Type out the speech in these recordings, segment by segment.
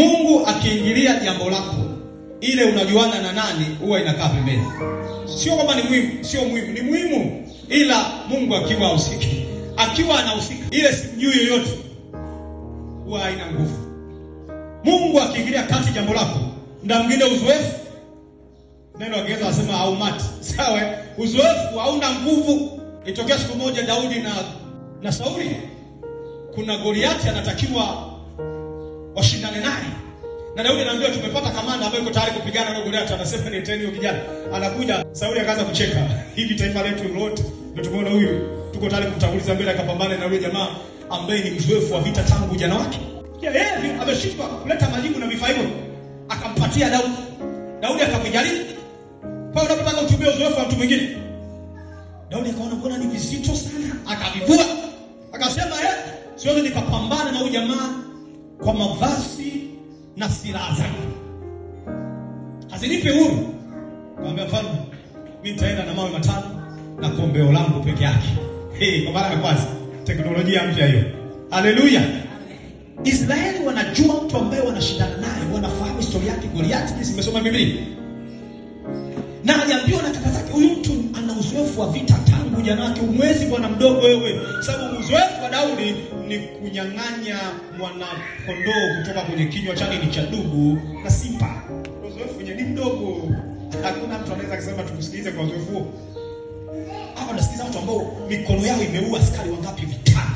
Mungu akiingilia jambo lako, ile unajuana na nani huwa inakaa pembeni. Sio kwamba ni muhimu, sio muhimu, ni muhimu, ila Mungu akiwa husiki, akiwa anahusika, ile simjui yoyote huwa haina nguvu. Mungu akiingilia kati jambo lako, ndio mwingine uzoefu. Neno la Kiingereza nasema haumati. Sawa? Uzoefu hauna nguvu. Itokea siku moja Daudi na Sauli, kuna Goliathi anatakiwa washindane naye. Na Daudi anaambiwa tumepata kamanda ambaye yuko tayari kupigana na Goliathi. Anasema nileteni huyo kijana. Anakuja, Sauli akaanza kucheka. Hivi taifa letu lote ndio tumeona huyu, tuko tayari kumtanguliza mbele akapambane na yule jamaa ambaye ni mzoefu wa vita tangu ujana wake. Yeye ameshindwa kuleta majibu na vifaa hivyo. Akampatia Daudi. Daudi akamjaribu. Kwa unapotaka utumie uzoefu wa mtu mwingine. Daudi akaona mbona ni vizito sana, akavivua. Akasema siwezi nikapambana na huyu jamaa kwa mavazi na silaha zangu. Hazinipi huru. Akamwambia mfalme, mimi nitaenda na mawe matano na kombeo langu peke yake. Kwa mara ya kwanza teknolojia mpya hiyo. Haleluya. Israeli wanajua mtu ambaye wanashindana naye, wanafahamu historia yake Goliathi. Mimi nimesoma Biblia. Na aliambiwa na kaka zake, huyu mtu ana uzoefu wa vita tangu ujana wake. Umwezi bwana mdogo wewe. Sababu uzoefu wa Daudi ni kunyang'anya mwana kondoo kutoka kwenye kinywa chake ni cha dubu na simba. Uzoefu wenye ni mdogo. Hakuna mtu anaweza kusema tukusikilize kwa uzoefu huo. Hapa nasikiliza watu ambao mikono yao imeua askari wangapi vitani.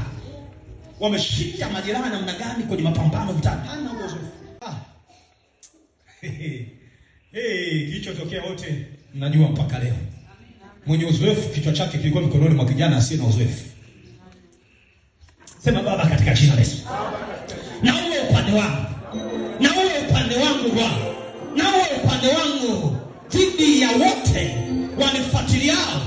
Wameshinda majeraha namna gani kwenye mapambano vitani. Hana uzoefu. Kilichotokea wote mnajua mpaka leo. Mwenye uzoefu kichwa chake kilikuwa mikononi mwa kijana asiye na uzoefu. Sema Baba katika jina la Yesu. Na uwe upande wangu. Na uwe upande wangu Bwana. Na uwe upande wangu dhidi ya wote wanifuatiliao,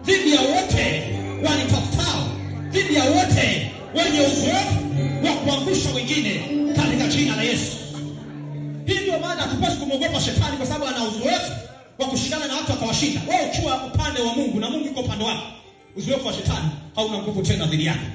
dhidi ya wote wanitafutao, dhidi ya wote wenye uzoefu wa kuangusha wengine katika jina la Yesu. Hivyo maana hatupaswi kumwogopa shetani kwa sababu ana uzoefu wa kushindana na watu akawashinda. Wewe ukiwa upande wa Mungu na Mungu yuko upande wako, uzoefu wa shetani hauna nguvu tena dhidi yako.